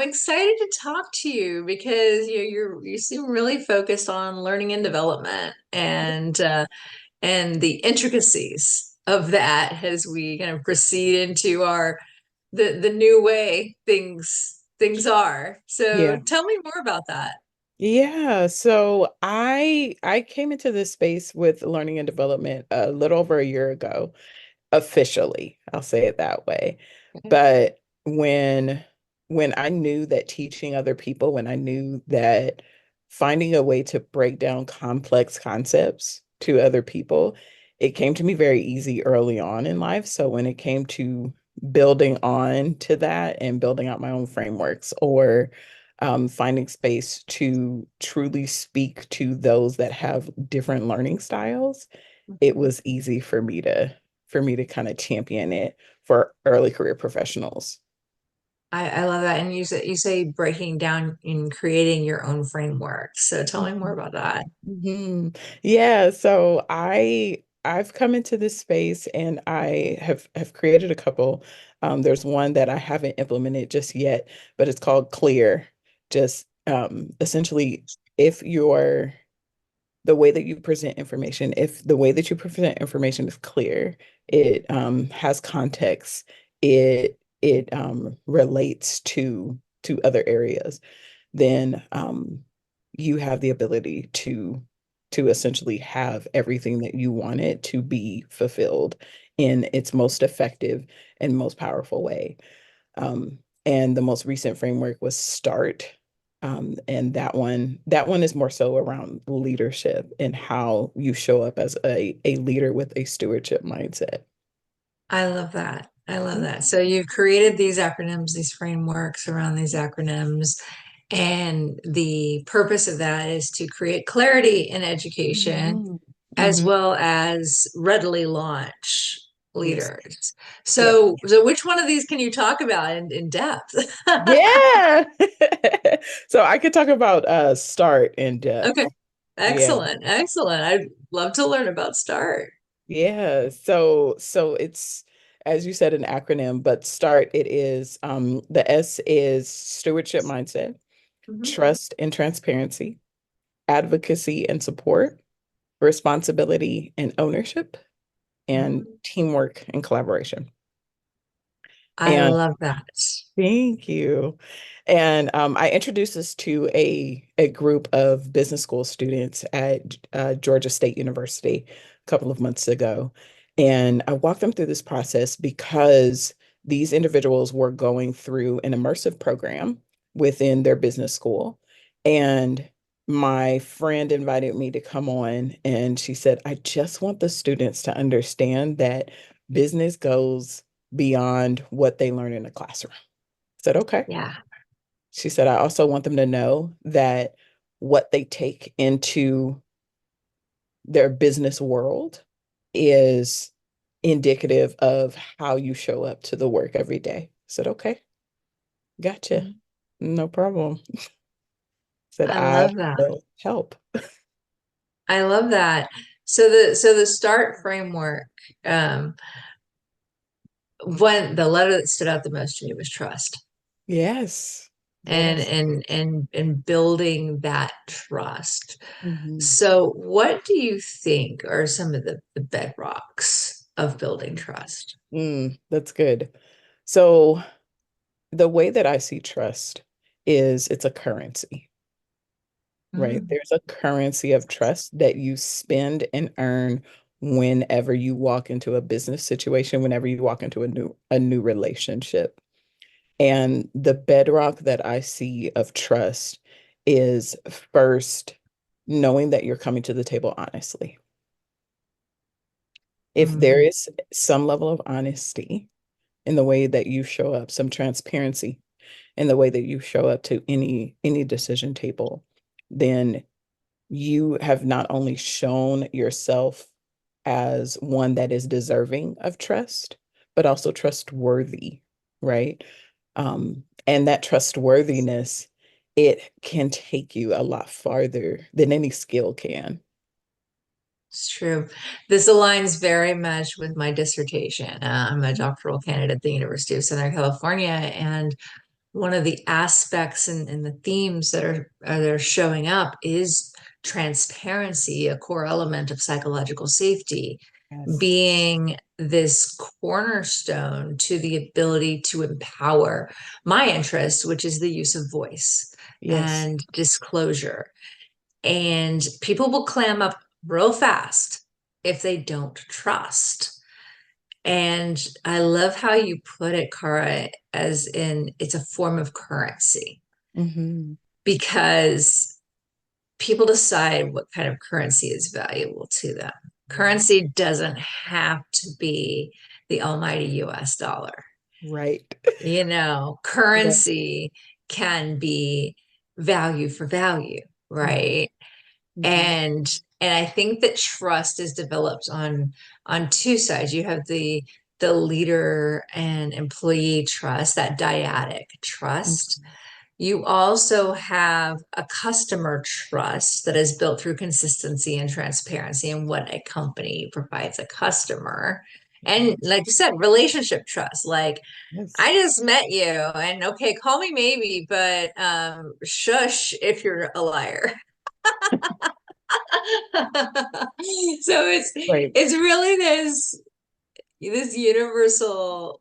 excited to talk to you because you seem really focused on learning and development and the intricacies of that as we kind of proceed into our the new way things are. So Yeah. tell me more about that. Yeah. So I came into this space with learning and development a little over a year ago, officially. I'll say it that way. Okay. But when I knew that teaching other people, when I knew that finding a way to break down complex concepts to other people, it came to me very easy early on in life. So when it came to building on to that and building out my own frameworks or finding space to truly speak to those that have different learning styles, it Mhm. was easy for me to kind of champion it for early career professionals. I love that. And you say breaking down and creating your own framework. So tell me more Mhm. about that. Mhm. Yeah, so I've come into this space and I have created a couple. There's one that I haven't implemented just yet, but it's called Clear. Just essentially, if you're the way that you present information, if the way that you present information is clear, it has context, it relates to other areas, then you have the ability to essentially have everything that you wanted to be fulfilled in its most effective and most powerful way. And the most recent framework was START. And that one is more so around leadership and how you show up as a leader with a stewardship mindset. I love that. I love that. So you've created these acronyms, these frameworks around these acronyms, and the purpose of that is to create clarity in education Mhm. as Mhm. well as readily launch Yes. leaders. Yes. So which one of these can you talk about in depth? Yeah. So I could talk about start in depth. Okay. Yeah. Excellent. Excellent. I'd love to learn about START. Yeah. So it's, as you said, an acronym, but start, it is the S is stewardship mindset, Mhm. trust and transparency, advocacy and support, responsibility and ownership, and Mhm. teamwork and collaboration. I And love that. thank you. And I introduced this to a group of business school students at Georgia State University a couple of months ago. And I walked them through this process because these individuals were going through an immersive program within their business school. And my friend invited me to come on, and she said, I just want the students to understand that business goes beyond what they learn in the classroom. I said, okay. Yeah. She said, I also want them to know that what they take into their business world is indicative of how you show up to the work every day. I said, okay, gotcha. Mhm. No problem. Said, I I love that. will help. I love that. So the START framework, um, when the letter that stood out the most to me was trust. Yes. And Yes. and building that trust. Mhm. So what do you think are some of the bedrocks of building trust? That's good. So the way that I see trust is it's a currency, right? Mm, There's a currency of trust that you spend and earn whenever you walk into a business situation, whenever you walk into a new relationship. And the bedrock that I see of trust is first knowing that you're coming to the table honestly. If there mm, is some level of honesty in the way that you show up, some transparency in the way that you show up to any decision table, then you have not only shown yourself as one that is deserving of trust, but also trustworthy, right? And that trustworthiness, it can take you a lot farther than any skill can. it's true. This aligns very much with my dissertation. I'm a doctoral candidate at the University of Southern California, and one of the aspects and the themes that are showing up is transparency, a core element of psychological safety, Yes. being this cornerstone to the ability to empower my interest, which is the use of voice Yes. and disclosure. And people will clam up real fast if they don't trust. And I love how you put it, Kara, as in it's a form of currency Hmm. because people decide what kind of currency is valuable to them. Right. Currency doesn't have to be the almighty US dollar. Right. Right. Currency can be value for value, right? Mm-hmm. And I think that trust is developed on two sides. You have the leader and employee trust, that dyadic trust. You also have a customer trust that is built through consistency and transparency in what a company provides a customer. And like you said, relationship trust. Like, Yes. I just met you, and okay, call me maybe, but shush if you're a liar. So Right. it's really this universal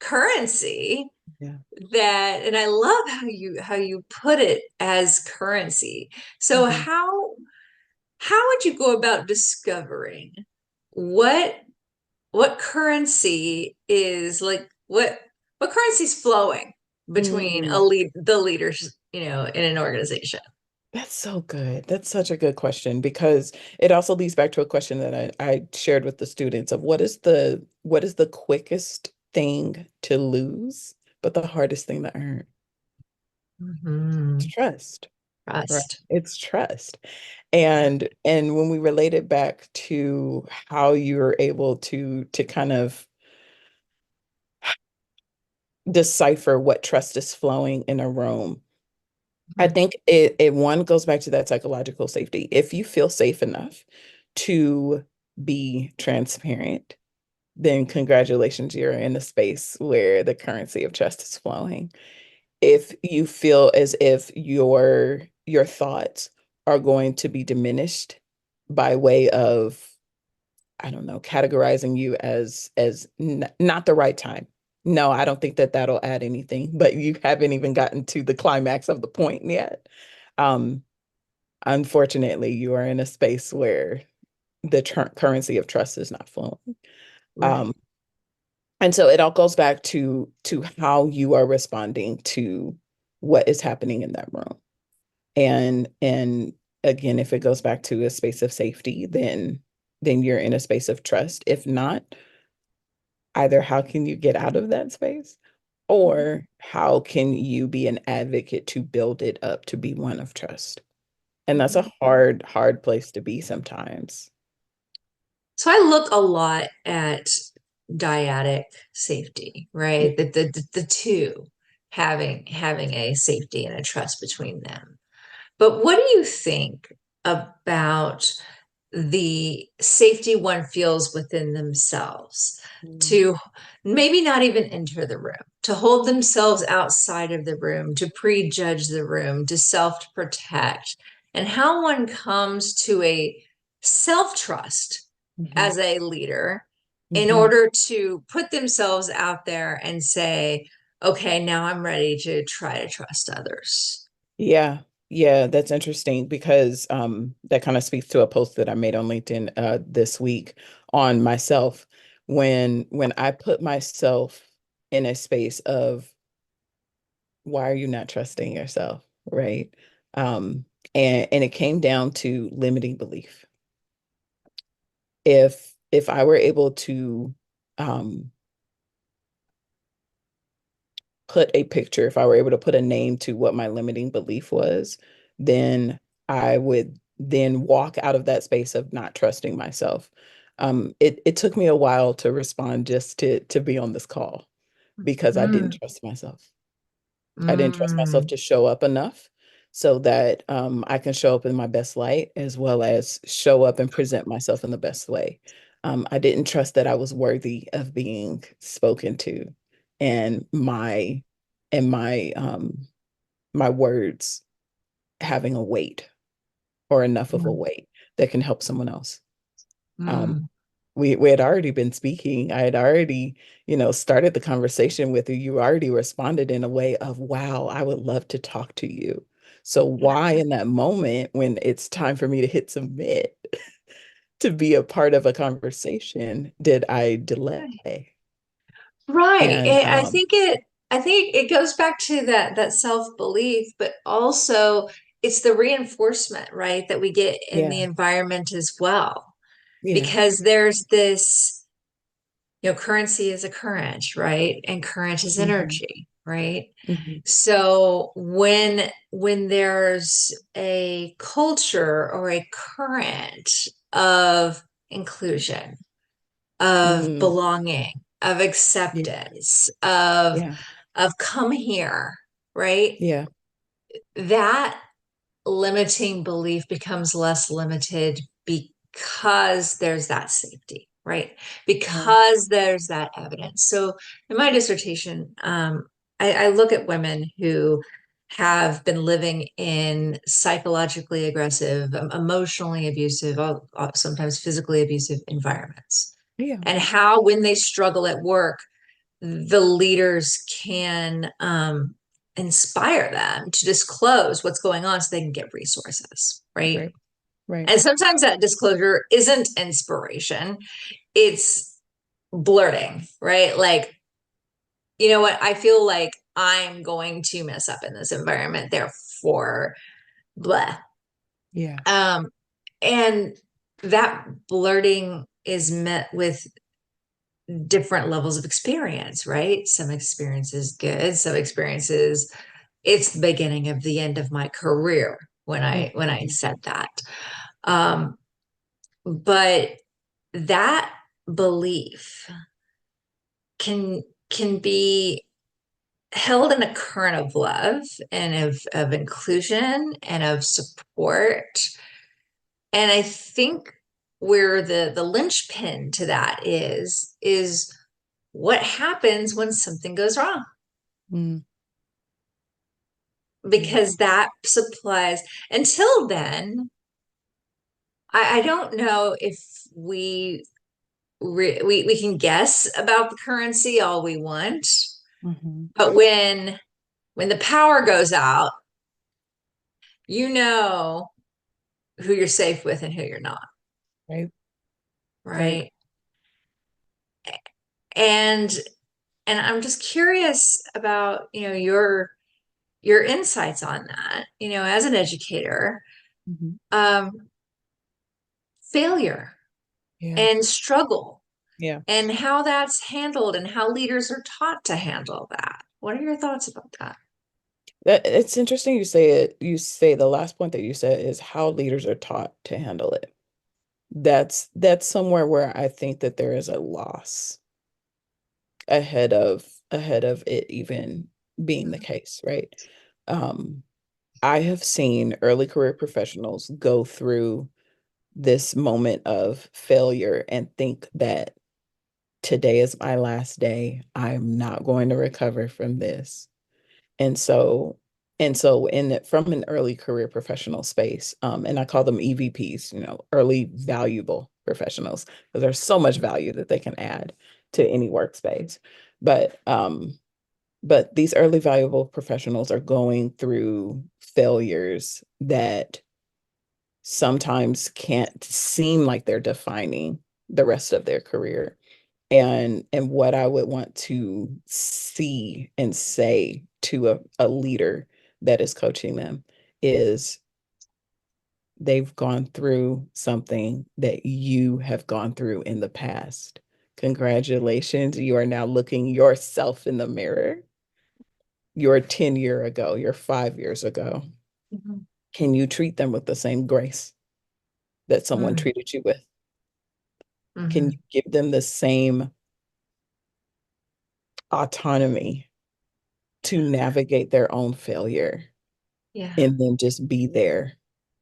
currency Yeah. that, and I love how you put it as currency. So Hmm. how would you go about discovering what what currency is like what currency is flowing between Mm. the leaders, in an organization? That's so good. That's such a good question because it also leads back to a question that I shared with the students of what is the quickest thing to lose, but the hardest thing to earn? It's Mhm. trust, right? Trust. It's trust. Yeah. And when we relate it back to how you're able to kind of decipher what trust is flowing in a room, I Mhm. think it one goes back to that psychological safety. If you feel safe enough to be transparent, then congratulations, you're in a space where the currency of trust is flowing. If you feel as if your thoughts are going to be diminished by way of, I don't know, categorizing you as not the right time. No, I don't think that that'll add anything, but you haven't even gotten to the climax of the point yet. Um, Unfortunately, you are in a space where the currency of trust is not flowing. Um, Right. and so it all goes back to how you are responding to what is happening in that room. And again, if it goes back to a space of safety, then you're in a space of trust. If not, either how can you get out of that space, or how can you be an advocate to build it up to be one of trust? And that's Mhm. a hard place to be sometimes. So I look a lot at dyadic safety, right? The two having a safety and a trust between them. But what do you think about the safety one feels within themselves Mm. to maybe not even enter the room, to hold themselves outside of the room, to prejudge the room, to self protect, and how one comes to a self trust Mhm. as a leader in Mhm. order to put themselves out there and say, okay, now I'm ready to try to trust others. Yeah, yeah, that's interesting because that kind of speaks to a post that I made on LinkedIn this week on myself when I put myself in a space of why are you not trusting yourself, right? Um, and it came down to limiting belief. If I were able to um, put a picture, if I were able to put a name to what my limiting belief was, then I would then walk out of that space of not trusting myself. It took me a while to respond just to be on this call because I didn't Mm, trust myself. I didn't trust myself mm, to show up enough so that I can show up in my best light as well as show up and present myself in the best way. I didn't trust that I was worthy of being spoken to, and and my words having a weight or enough of a Mm. weight that can help someone else. Um, Mm. we had already been speaking. I had already, started the conversation with you. You already responded in a way of, wow, I would love to talk to you. So Yeah. why in that moment when it's time for me to hit submit to be a part of a conversation did I delay? Right. And I think it goes back to that self-belief, but also it's the reinforcement, right, that we get in the yeah, environment as well. yeah. Because there's this, currency is a current, right? And current is Hmm. energy, right? Hmm. So when there's a culture or a current of inclusion, of Mm, belonging, of yeah, acceptance, yeah, of come here, right? yeah, That limiting belief becomes less limited because there's that safety, right? yeah. Because there's that evidence. So in my dissertation, I look at women who have been living in psychologically aggressive, emotionally abusive, sometimes physically abusive environments, Yeah. and how when they struggle at work, the leaders can inspire them to disclose what's going on so they can get resources, right? Right, right. And sometimes that disclosure isn't inspiration, it's blurting, right? Like, you know what? I feel like I'm going to mess up in this environment, therefore, blah. Yeah. Um, and that blurting is met with different levels of experience, right? Some experiences good, some experiences it's the beginning of the end of my career when I Mhm. said that. Um, but that belief can can be held in a current of love and of inclusion and of support. And I think where the linchpin to that is what happens when something goes wrong, Mm, yeah. because that supplies until then I don't know if we we can guess about the currency all we want, Hmm. but when the power goes out, you know who you're safe with and who you're not, Right, right. right? And and I'm just curious about, your insights on that, as an educator, Hmm. um, failure Yeah, and struggle yeah. and how that's handled and how leaders are taught to handle that. What are your thoughts about that? That it's interesting you say it. You say the last point that you said is how leaders are taught to handle it. That's somewhere where I think that there is a loss ahead of it even being the case, right? Um, I have seen early career professionals go through this moment of failure and think that today is my last day. I'm not going to recover from this. And so, from an early career professional space, and I call them EVPs, early valuable professionals, because there's so much value that they can add to any workspace. But these early valuable professionals are going through failures that sometimes can't seem like they're defining the rest of their career. And what I would want to see and say to a leader that is coaching them is they've gone through something that you have gone through in the past. Congratulations, you are now looking yourself in the mirror. Your 10 year ago, your 5 years ago. Mhm. Can you treat them with the same grace that someone Mm. treated you with? Can you Mhm. give them the same autonomy to navigate their own failure Yeah. and then just be there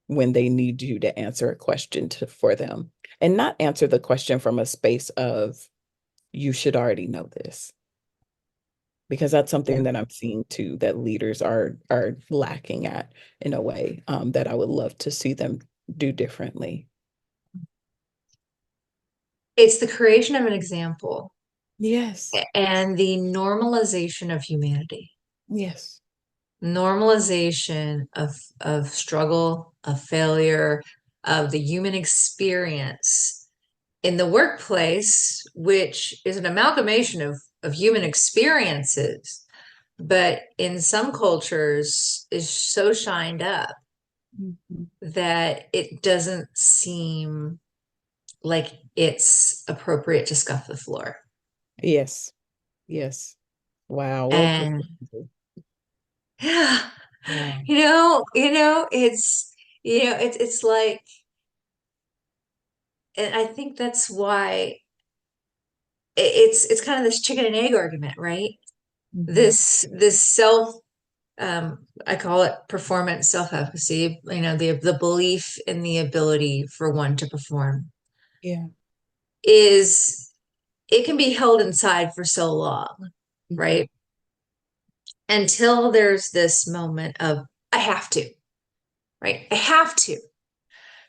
when they need you to answer a question for them and not answer the question from a space of you should already know this, because that's something that I'm seeing too, that leaders are lacking at in a way, that I would love to see them do differently. It's the creation of an example Yes. and the normalization of humanity, Yes. normalization of struggle, of failure, of the human experience in the workplace, which is an amalgamation of human experiences, but in some cultures is so shined up Mhm. that it doesn't seem like it's appropriate to scuff the floor. Yes. Yes. Wow. Well put. And yeah, Wow. it's like, and I think that's why it's kind of this chicken and egg argument, right? Mhm. This self, I call it performance self-efficacy, the belief in the ability for one to perform Yeah. is it can be held inside for so long, Mhm. right? Until there's this moment of I have to, right? I have to,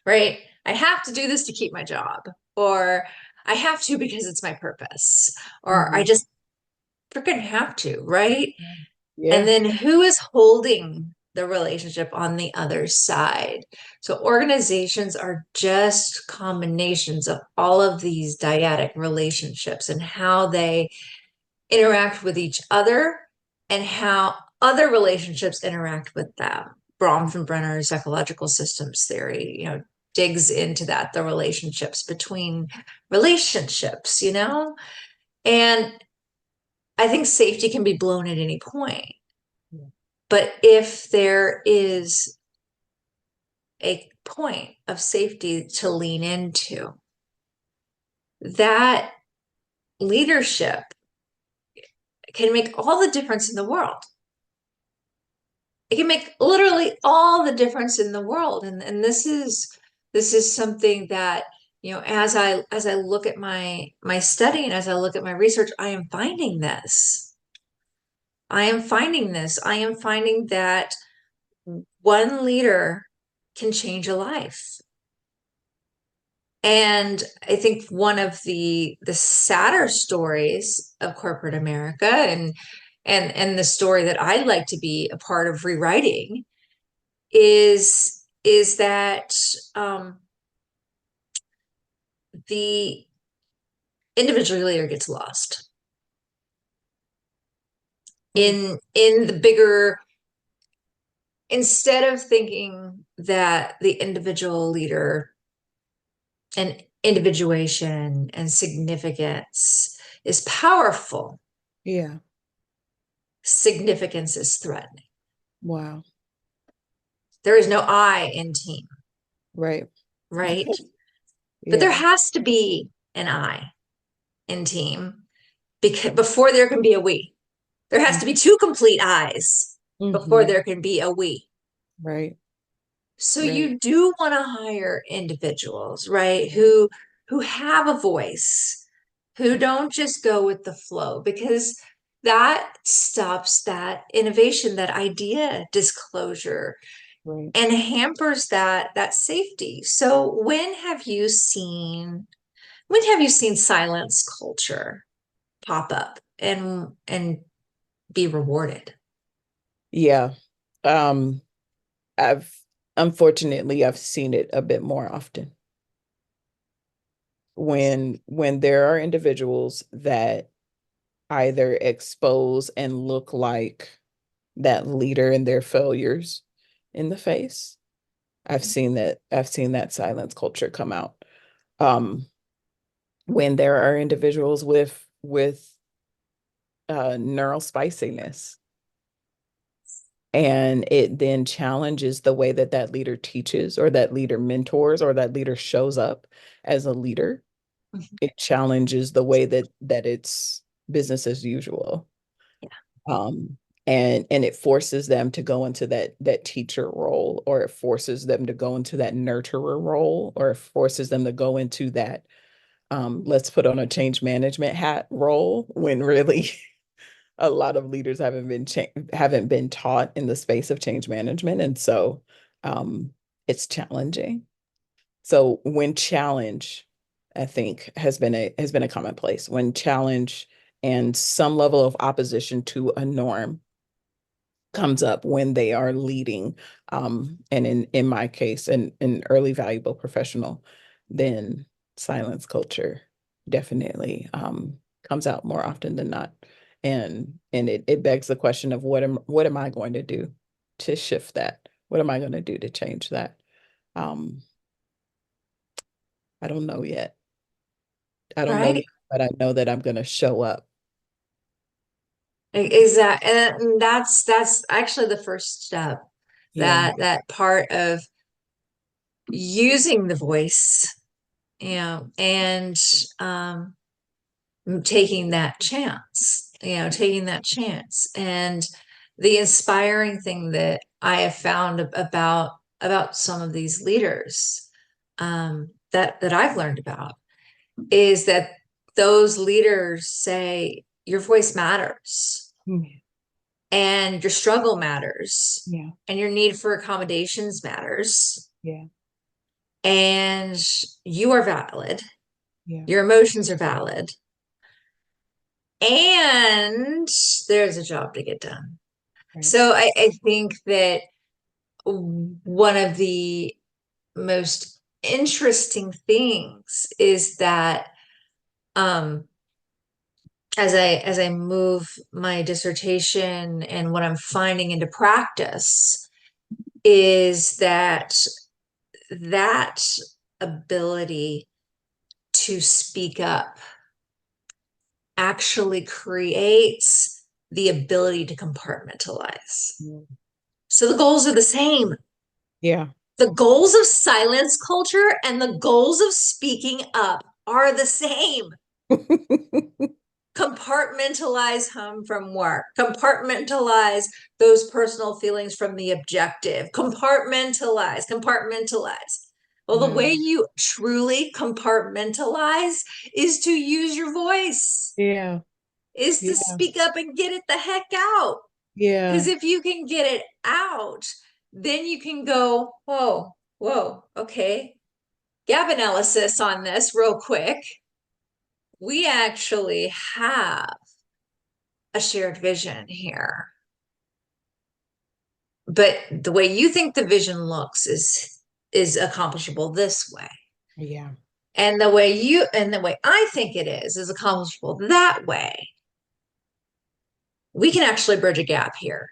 right? I have to do this to keep my job, or I have to because it's my purpose, or I Mhm. just freaking have to, right? And Yeah. then who is holding the relationship on the other side? So organizations are just combinations of all of these dyadic relationships and how they interact with each other and how other relationships interact with them. Bronfenbrenner's psychological systems theory, digs into that, the relationships between relationships, And I think safety can be blown at any point. Yeah. But if there is a point of safety to lean into, that leadership can make all the difference in the world. It can make literally all the difference in the world. And this is something that, as I look at my study and as I look at my research, I am finding this. I am finding this. I am finding that one leader can change a life. And I think one of the sadder stories of corporate America and the story that I'd like to be a part of rewriting is that the individual leader gets lost Mm. in the bigger, instead of thinking that the individual leader and individuation and significance is powerful, Yeah. significance is threatening. Wow. There is no I in team, Right. right? But there Yeah. has to be an I in team because before there can be a we. There has to be two complete I's before Mm-hmm. there can be a we. Right. So Right. you do want to hire individuals, right? Who have a voice, who don't just go with the flow, because that stops that innovation, that idea disclosure, Right. and hampers that safety. So when have you seen silence culture pop up and be rewarded? Yeah. Um, I've unfortunately I've seen it a bit more often when there are individuals that either expose and look like that leader in their failures in the face. I've seen that silence culture come out. Um, when there are individuals with neural spiciness, and it then challenges the way that that leader teaches or that leader mentors or that leader shows up as a leader. It challenges the way that it's business as usual. Yeah. um and it forces them to go into that teacher role, or it forces them to go into that nurturer role, or it forces them to go into that let's put on a change management hat role, when really a lot of leaders haven't been taught in the space of change management, and so it's challenging. So when challenge, I think, has been a commonplace. When challenge and some level of opposition to a norm comes up when they are leading, and in my case, an early valuable professional, then silence culture definitely comes out more often than not. And it begs the question of what am I going to do to shift that? What am I going to do to change that? Um, I don't know yet. I don't know Right. yet, but I know that I'm going to show up. Exactly. And that's actually the first step. Yeah. That part of using the voice, and um, taking that chance, taking that chance. And the inspiring thing that I have found about some of these leaders, that I've learned about, is that those leaders say your voice matters, Mm. and your struggle matters, Yeah. and your need for accommodations matters, Yeah. and you are valid, Yeah. your emotions are valid, and there's a job to get done. Right. So I think that one of the most interesting things is that, um, as I move my dissertation and what I'm finding into practice, is that ability to speak up actually creates the ability to compartmentalize. Mm. So the goals are the same. Yeah. The goals of silence culture and the goals of speaking up are the same. Compartmentalize home from work, compartmentalize those personal feelings from the objective, compartmentalize. Well, the way Wow. you truly compartmentalize is to use your voice, Yeah. is to Yeah. speak up and get it the heck out. Yeah. Because if you can get it out, then you can go, whoa, okay. Gap analysis on this real quick. We actually have a shared vision here. But the way you think the vision looks is accomplishable this way. Yeah. And the way I think it is accomplishable that way. We can actually bridge a gap here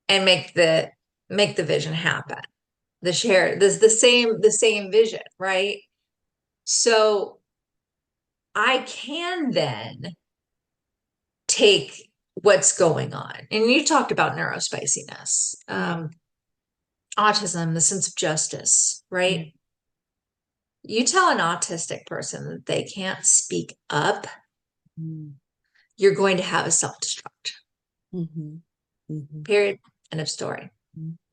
and make the vision happen. The same vision, right? So I can then take what's going on. And you talked about neurospiciness, Yeah. autism, the sense of justice, Yeah. right? You tell an autistic person that they can't speak up, Mm. you're going to have a self-destruct. Mm-hmm. Mm-hmm. Period. End of story.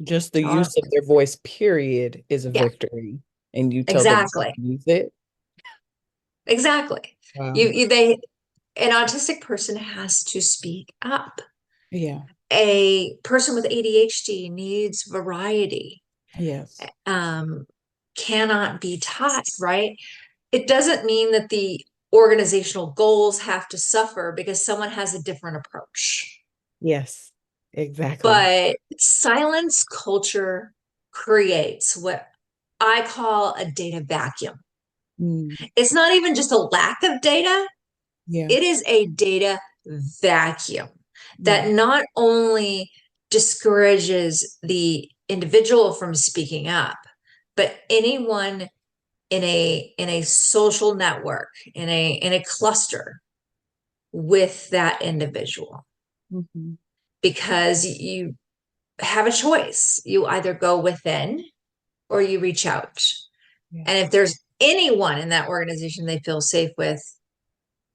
Just the Uh, use of their voice, period, is a yeah, victory. And you tell them to exactly. use it. Exactly. Wow. They an autistic person has to speak up. Yeah. A person with ADHD needs variety, Yes. um, cannot be taught, right? It doesn't mean that the organizational goals have to suffer because someone has a different approach. Yes. Exactly. But silence culture creates what I call a data vacuum. Mm. It's not even just a lack of data, Yeah. it is a data vacuum that Yeah. not only discourages the individual from speaking up, but anyone in a social network, in a cluster with that individual, Mm-hmm. because you have a choice. You either go within or you reach out. Yeah. And if there's anyone in that organization they feel safe with,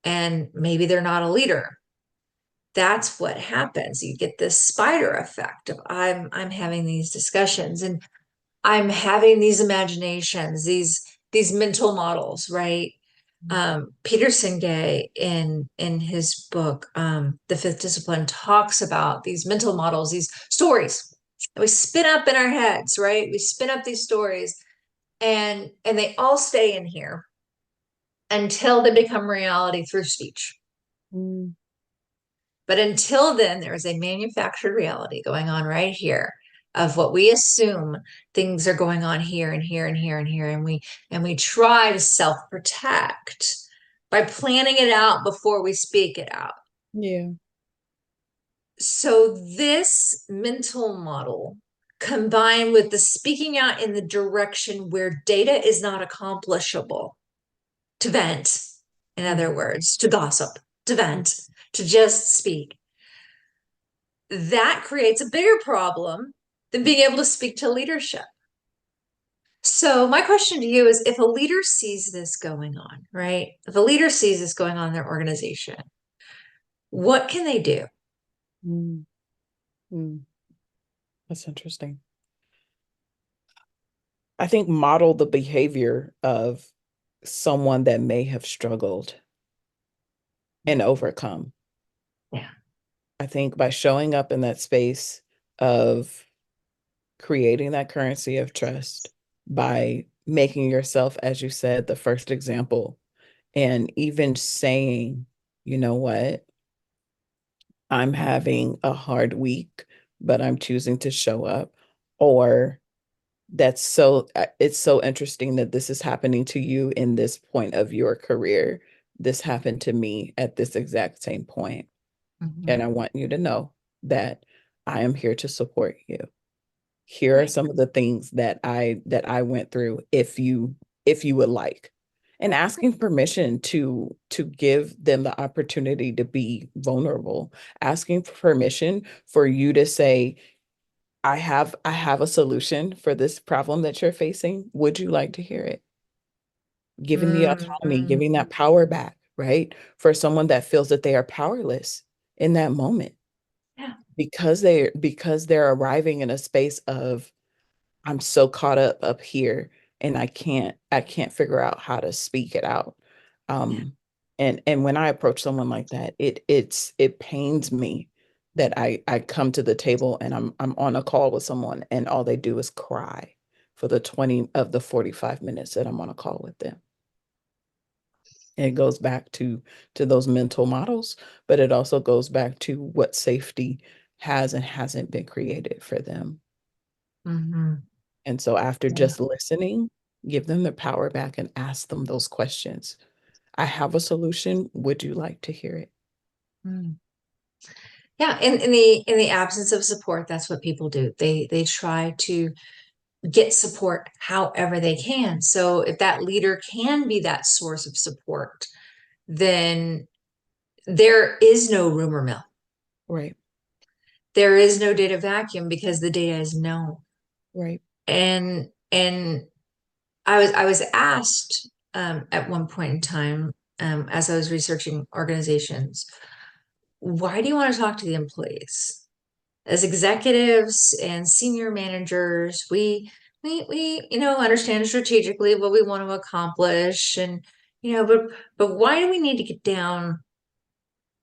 and maybe they're not a leader, that's what happens. You get this spider effect of I'm having these discussions and I'm having these imaginations, these mental models, right? Peter Senge in his book, The Fifth Discipline, talks about these mental models, these stories that we spin up in our heads, right? We spin up these stories, and they all stay in here until they become reality through speech. Mm, But until then, there is a manufactured reality going on right here of what we assume things are going on here and here and here and here, and we try to self-protect by planning it out before we speak it out. yeah. So this mental model combined with the speaking out in the direction where data is not accomplishable, to vent, in other Mhm. words, to gossip, to vent, to just speak, that creates a bigger problem than being able to speak to leadership. So, my question to you is, if a leader sees this going on, right? If a leader sees this going on in their organization, what can they do? Mm, mm. That's interesting. I think model the behavior of someone that may have struggled and overcome. Yeah. I think by showing up in that space of creating that currency of trust, by making yourself, as you said, the first example, and even saying, you know what, I'm having a hard week, but I'm choosing to show up. Or it's so interesting that this is happening to you in this point of your career. This happened to me at this exact same point. Mhm. And I want you to know that I am here to support you. Here are Right. some of the things that I went through if you would like. And asking permission to give them the opportunity to be vulnerable, asking permission for you to say, I have a solution for this problem that you're facing. Would you like to hear it? Giving the autonomy, Mhm. giving that power back, right? For someone that feels that they are powerless in that moment Yeah. because they're arriving in a space of I'm so caught up here and I can't figure out how to speak it out. Yeah. And when I approach someone like that, it pains me that I come to the table and I'm on a call with someone and all they do is cry for the 20 of the 45 minutes that I'm on a call with them. And it goes back to those mental models, but it also goes back to what safety has and hasn't been created for them. Mhm. And so after Yeah. just listening, give them the power back and ask them those questions. I have a solution. Would you like to hear it? Mm. Yeah, in the absence of support, that's what people do. They try to get support however they can. So if that leader can be that source of support, then there is no rumor mill. Right, There is no data vacuum because the data is known. right. And I was asked at one point in time, as I was researching organizations, why do you want to talk to the employees? As executives and senior managers, we understand strategically what we want to accomplish, and but why do we need to get down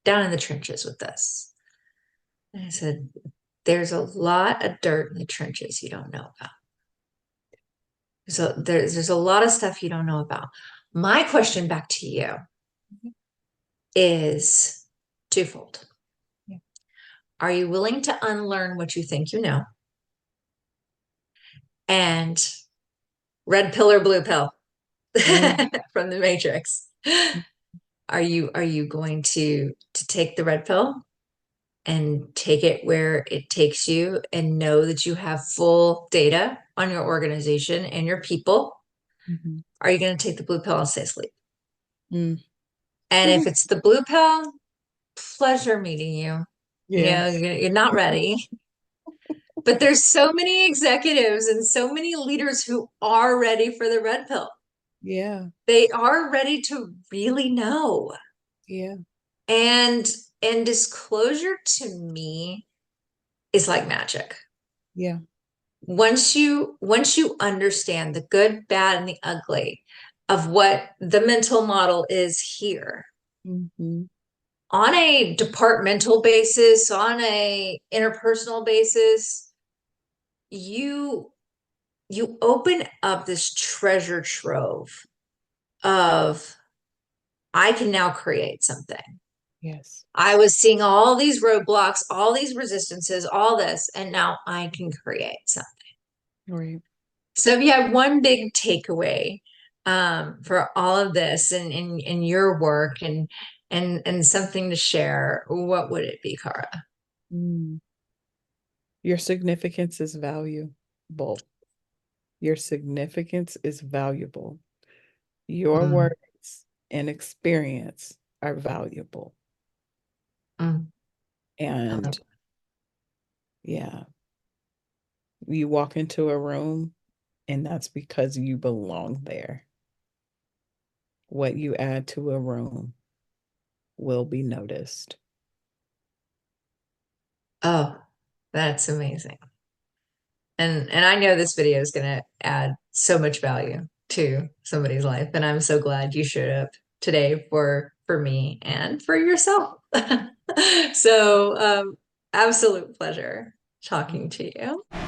in the trenches with this? And I said, there's a lot of dirt in the trenches you don't know about. So there's a lot of stuff you don't know about. My question back to you Mhm. is twofold. Yeah. Are you willing to unlearn what you think you know? And red pill or blue pill Mm, from the Matrix. Are you going to take the red pill and take it where it takes you and know that you have full data on your organization and your people? mhm, Are you going to take the blue pill and stay asleep? mm. And if it's the blue pill, pleasure meeting you. Yeah, You're not ready. But there's so many executives and so many leaders who are ready for the red pill. yeah, They are ready to really know. yeah, And and disclosure to me is like magic. yeah. Once you understand the good, bad, and the ugly of what the mental model is here. Mhm. On a departmental basis, on a interpersonal basis, you you open up this treasure trove of I can now create something. Yes. I was seeing all these roadblocks, all these resistances, all this, and now I can create something. Right. So if you had one big takeaway for all of this and in your work and something to share, what would it be, Kara? Mm. Your significance is valuable. Your significance is valuable. Your Mm, words and experience are valuable. mm, I And love yeah, you walk into a room and that's because you belong there. What you add to a room will be noticed. Oh, that's amazing. And I know this video is going to add so much value to somebody's life, and I'm so glad you showed up today for me and for yourself. So, absolute pleasure talking to you.